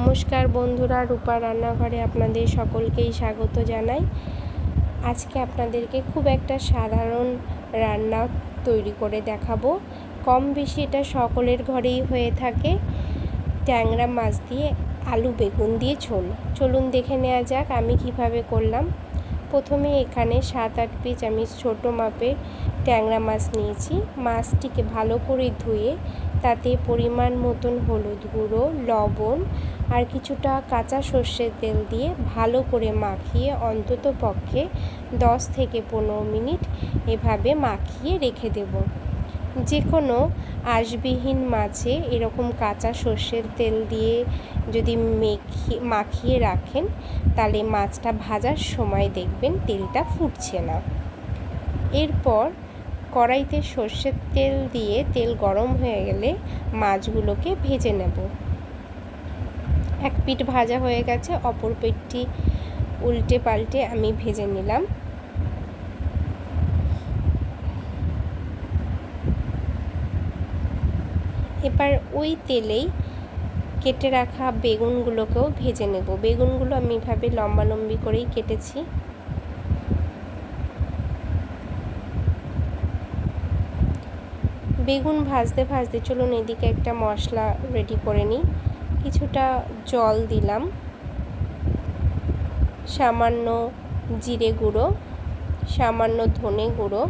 নমস্কার বন্ধুরা, রূপা রান্নাঘরে আপনাদের সকলকেই স্বাগত জানাই। আজকে আপনাদেরকে খুব একটা সাধারণ রান্না তৈরি করে দেখাবো। কম বেশি এটা সকলের ঘরেই হয়ে থাকে। ট্যাংরা মাছ দিয়ে আলু বেগুন দিয়ে ঝোল। চলুন দেখে নেওয়া যাক আমি কিভাবে করলাম। প্রথমে এখানে 7-8 পিস আমি ছোটো মাপের ট্যাংরা মাছ নিয়েছি। মাছটিকে ভালো করে ধুয়ে তাতে পরিমাণ মতন হলুদ গুঁড়ো, লবণ আর কিছুটা কাঁচা সর্ষের তেল দিয়ে ভালো করে মাখিয়ে অন্তত পক্ষে 10 থেকে 15 মিনিট এভাবে মাখিয়ে রেখে দেব। যে কোনো আঁশবিহীন মাছে এরকম কাঁচা সর্ষের তেল দিয়ে যদি মাখিয়ে রাখেন তাহলে মাছটা ভাজার সময় দেখবেন তেলটা ফুটছে না। এরপর কড়াইতে সর্ষের তেল দিয়ে তেল গরম হয়ে গেলে মাছগুলোকে ভেজে নেব। এক পিঠ ভাজা হয়ে গেছে, অপর পিঠটি উল্টে পাল্টে আমি ভেজে নিলাম। এবার ওই তেলেই কেটে রাখা বেগুনগুলোকেও ভেজে নেব। বেগুনগুলো আমি এভাবে লম্বালম্বি করেই কেটেছি। বেগুন ভাজতে ভাজতে চলুন এদিকে একটা মশলা রেডি করে নিই। কিছুটা জল দিলাম, সামান্য জিরে গুঁড়ো, সামান্য ধনে গুঁড়ো,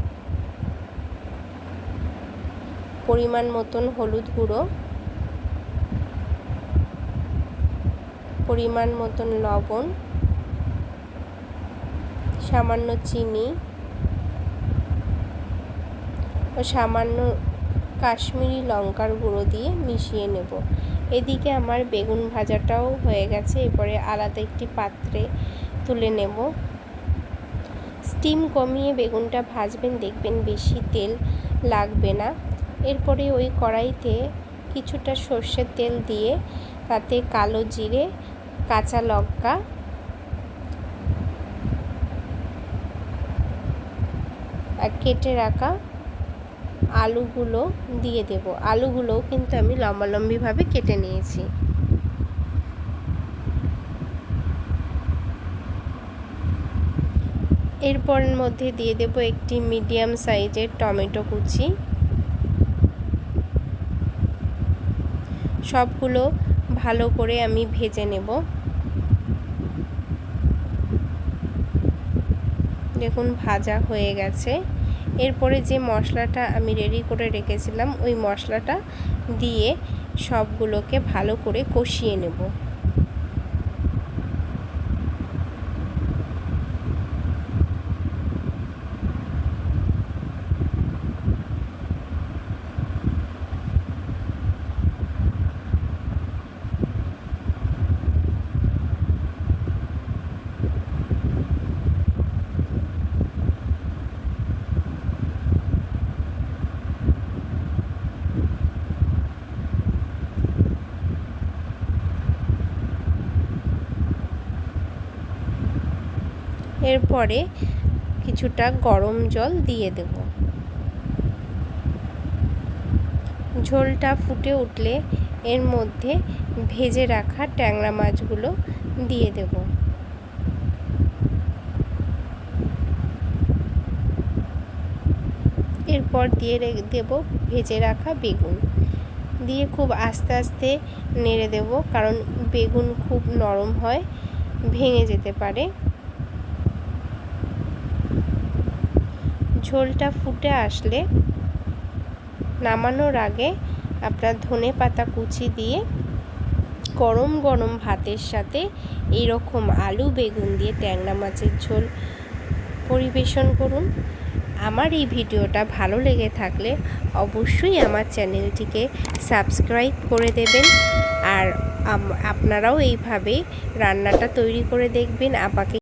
পরিমাণ মতন হলুদ গুঁড়ো, পরিমাণ মতন লবণ, সামান্য চিনি ও সামান্য কাশ্মীরি লঙ্কার গুঁড়ো দিয়ে মিশিয়ে নেব। এদিকে আমার বেগুন ভাজাটাও হয়ে গেছে। এরপরে আলাদা একটি পাত্রে তুলে নেব। স্টিম কমিয়ে বেগুনটা ভাজবেন, দেখবেন বেশি তেল লাগবে না। এরপরে ওই কড়াইতে কিছুটা সর্ষের তেল দিয়ে তাতে কালো জিরে, কাঁচা লঙ্কা আর কেটে রাখা আলুগুলো দিয়ে দেব। আলুগুলোও কিন্তু আমি লম্বালম্বিভাবে কেটে নিয়েছি। এরপর মধ্যে দিয়ে দেব একটি মিডিয়াম সাইজের টমেটো কুচি। সবগুলো ভালো করে আমি ভেজে নেব। দেখুন ভাজা হয়ে গেছে। এরপরে যে মশলাটা আমি রেডি করে রেখেছিলাম ওই মশলাটা দিয়ে সবগুলোকে ভালো করে কষিয়ে নেব। এরপরে কিছুটা গরম জল দিয়ে দেব। ঝোলটা ফুটে উঠলে এর মধ্যে ভেজে রাখা ট্যাংরা মাছগুলো দিয়ে দেব। এরপর দিয়ে দেব ভেজে রাখা বেগুন দিয়ে খুব আস্তে আস্তে নেড়ে দেব, কারণ বেগুন খুব নরম হয়, ভেঙে যেতে পারে। ঝোলটা ফুটে আসলে নামানোর আগে আপনার ধনে পাতা কুচি দিয়ে গরম গরম ভাতের সাথে এইরকম আলু বেগুন দিয়ে ট্যাংরা মাছের ঝোল পরিবেশন করুন। আমার এই ভিডিওটা ভালো লেগে থাকলে অবশ্যই আমার চ্যানেলটিকে সাবস্ক্রাইব করে দেবেন। আর আপনারাও এইভাবে রান্নাটা তৈরি করে দেখবেন। আপাকে